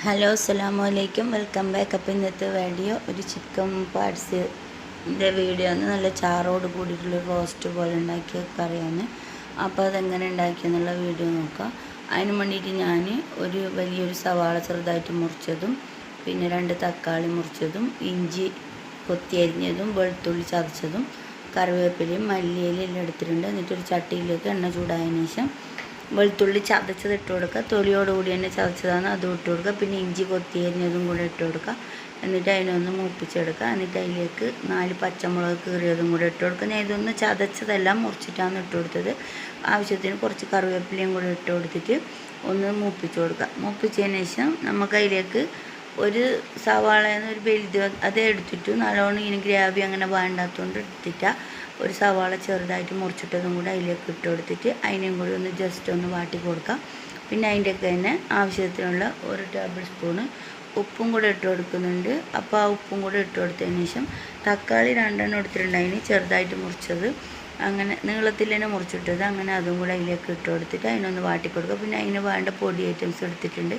Hello അസ്സലാമലൈക്കും, welcome back. അപ്പോൾ ഇന്നത്തെ വീഡിയോ ഒരു ചിക്കൻ പാർട്സിൻ്റെ വീഡിയോ ആണ്. നല്ല ചാറോട് കൂടിയിട്ടുള്ള റോസ്റ്റ് പോലെ ഉണ്ടാക്കിയ കറിയാണ്. അപ്പോൾ അതെങ്ങനെ ഉണ്ടാക്കിയെന്നുള്ള വീഡിയോ നോക്കാം. അതിന് വേണ്ടിയിട്ട് ഞാൻ ഒരു വലിയൊരു സവാള ചെറുതായിട്ട് മുറിച്ചതും, പിന്നെ 2 തക്കാളി മുറിച്ചതും, ഇഞ്ചി കൊത്തിയരിഞ്ഞതും, വെളുത്തുള്ളി ചതച്ചതും, കറിവേപ്പിലയും മല്ലിയിലയും എല്ലാം എടുത്തിട്ടുണ്ട്. എന്നിട്ടൊരു ചട്ടിയിലേക്ക് എണ്ണ ചൂടായതിനു ശേഷം വെളുത്തുള്ളി ചതച്ചത് ഇട്ട് കൊടുക്കുക. തൊലിയോടുകൂടി തന്നെ ചതച്ചതാണ്, അതും ഇട്ട് കൊടുക്കുക. പിന്നെ ഇഞ്ചി കൊത്തിയരിഞ്ഞതും കൂടെ ഇട്ട് കൊടുക്കുക. എന്നിട്ട് അതിനൊന്ന് മൂപ്പിച്ചെടുക്കുക. എന്നിട്ട് അതിലേക്ക് 4 പച്ചമുളക് കീറിയതും കൂടെ ഇട്ട് കൊടുക്കുക. ഞാൻ ഇതൊന്ന് ചതച്ചതെല്ലാം മുറിച്ചിട്ടാണ് ഇട്ട് കൊടുത്തത്. ആവശ്യത്തിന് കുറച്ച് കറിവേപ്പിലയും കൂടെ ഇട്ട് കൊടുത്തിട്ട് ഒന്ന് മൂപ്പിച്ച് കൊടുക്കുക. മൂപ്പിച്ചതിന് ശേഷം നമുക്ക് അതിലേക്ക് ഒരു സവാളയെന്ന് ഒരു വലുത് അത് എടുത്തിട്ട് നല്ലോണം ഇനി ഗ്രേവി അങ്ങനെ വേണ്ടാത്തതുകൊണ്ട് എടുത്തിട്ടാണ് ഒരു സവാള ചെറുതായിട്ട് മുറിച്ചിട്ടതും കൂടെ അതിലേക്ക് ഇട്ട് കൊടുത്തിട്ട് അതിനെയും കൂടി ഒന്ന് ജസ്റ്റ് ഒന്ന് വാട്ടി കൊടുക്കാം. പിന്നെ അതിൻ്റെയൊക്കെ തന്നെ ആവശ്യത്തിനുള്ള 1 ടേബിൾ സ്പൂണ് ഉപ്പും കൂടെ ഇട്ട് കൊടുക്കുന്നുണ്ട്. അപ്പോൾ ആ ഉപ്പും കൂടെ ഇട്ട് കൊടുത്തതിന് ശേഷം തക്കാളി 2 എടുത്തിട്ടുണ്ട്, അതിന് ചെറുതായിട്ട് മുറിച്ചത്, അങ്ങനെ നീളത്തിൽ തന്നെ മുറിച്ചിട്ടത്, അങ്ങനെ അതും കൂടെ അതിലേക്ക് ഇട്ട് കൊടുത്തിട്ട് അതിനൊന്ന് വാട്ടി കൊടുക്കുക. പിന്നെ അതിന് വേണ്ട പൊടി ഐറ്റംസ് എടുത്തിട്ടുണ്ട്.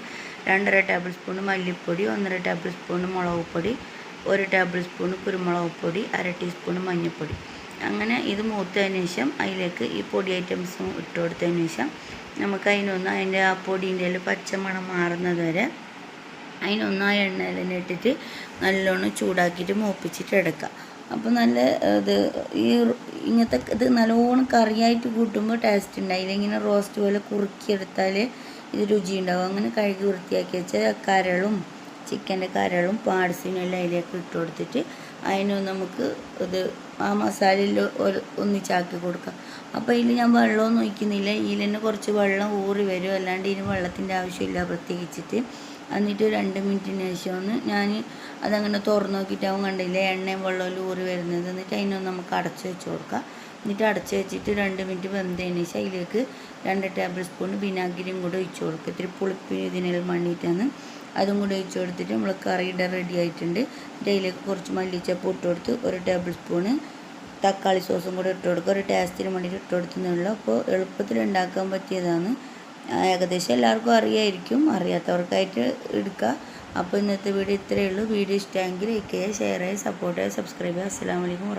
2.5 ടേബിൾ സ്പൂണ് മല്ലിപ്പൊടി, 1.5 ടേബിൾ സ്പൂണ് മുളക് പൊടി, 1 ടേബിൾ സ്പൂണ് കുരുമുളക് പൊടി, 1/2 ടീസ്പൂണ് മഞ്ഞൾപ്പൊടി. അങ്ങനെ ഇത് മൂത്തതിന് ശേഷം അതിലേക്ക് ഈ പൊടി ഐറ്റംസും ഇട്ട് കൊടുത്തതിന് ശേഷം നമുക്ക് അതിനൊന്ന് അതിൻ്റെ ആ പൊടീൻ്റെ പച്ചമണം മാറുന്നത് വരെ അതിനൊന്ന് ആ എണ്ണയിൽ തന്നെ ഇട്ടിട്ട് നല്ലോണം ചൂടാക്കിയിട്ട് മൂപ്പിച്ചിട്ട് എടുക്കുക. അപ്പോൾ നല്ല ഇത് ഇങ്ങനത്തെ ഇത് നല്ലോണം കറിയായിട്ട് കൂട്ടുമ്പോൾ ടേസ്റ്റ് ഉണ്ടായില്ല. ഇങ്ങനെ റോസ്റ്റ് പോലെ കുറുക്കിയെടുത്താൽ ഇത് രുചി ഉണ്ടാവും. അങ്ങനെ കഴുകി വൃത്തിയാക്കി വെച്ച കരളും ചിക്കൻ്റെ കരളും പാർട്സിനും എല്ലാം അതിലേക്ക് ഇട്ട് കൊടുത്തിട്ട് അതിന് നമുക്ക് ഇത് ആ മസാലയിൽ ഒന്നിച്ചാക്കി കൊടുക്കാം. അപ്പോൾ ഇതിൽ ഞാൻ വെള്ളമൊന്നും ഒഴിക്കുന്നില്ല. ഇതിൽ തന്നെ കുറച്ച് വെള്ളം ഊറി വരും, അല്ലാണ്ട് ഇതിന് വെള്ളത്തിൻ്റെ ആവശ്യമില്ല പ്രത്യേകിച്ചിട്ട്. എന്നിട്ട് 2 മിനിറ്റിന് ശേഷമൊന്ന് ഞാൻ അതങ്ങനെ തുറന്ന് നോക്കിയിട്ടാവും കണ്ടില്ല എണ്ണയും വെള്ളവും ഊറി വരുന്നത്. എന്നിട്ട് അതിനൊന്ന് നമുക്ക് അടച്ച് വെച്ച് കൊടുക്കാം. എന്നിട്ട് അടച്ച് വെച്ചിട്ട് 2 മിനിറ്റ് വെന്തതിന് ശേഷം അതിലേക്ക് 2 ടേബിൾ സ്പൂൺ വിനാഗിരിയും കൂടെ ഒഴിച്ച് കൊടുക്കുക. ഇത്തിരി പുളിപ്പിന് ഇതിനെല്ലാം വേണ്ടിയിട്ടാണ്. അതും കൂടെ ഒഴിച്ച് കൊടുത്തിട്ട് നമ്മൾ കറിയുടെ റെഡി ആയിട്ടുണ്ട്. അതിലേക്ക് കുറച്ച് മല്ലിച്ചപ്പ് ഇട്ട് കൊടുത്ത് 1 ടേബിൾ സ്പൂണ് തക്കാളി സോസും കൂടെ ഇട്ട് കൊടുക്കുക. ഒരു ടേസ്റ്റിന് വേണ്ടിയിട്ട് ഇട്ട് കൊടുത്തുന്നുള്ളൂ. അപ്പോൾ എളുപ്പത്തിൽ ഉണ്ടാക്കാൻ പറ്റിയതാണ്. ഏകദേശം എല്ലാവർക്കും അറിയായിരിക്കും, അറിയാത്തവർക്കായിട്ട് എടുക്കുക. അപ്പോൾ ഇന്നത്തെ വീഡിയോ ഇത്രയേ ഉള്ളൂ. വീഡിയോ ഇഷ്ടമെങ്കിൽ ലൈക്ക് ചെയ്യുക, ഷെയർ ചെയ്യുക, സപ്പോർട്ട് ചെയ്യുക, സബ്സ്ക്രൈബ് ചെയ്യുക. അസ്സലാമു അലൈക്കും.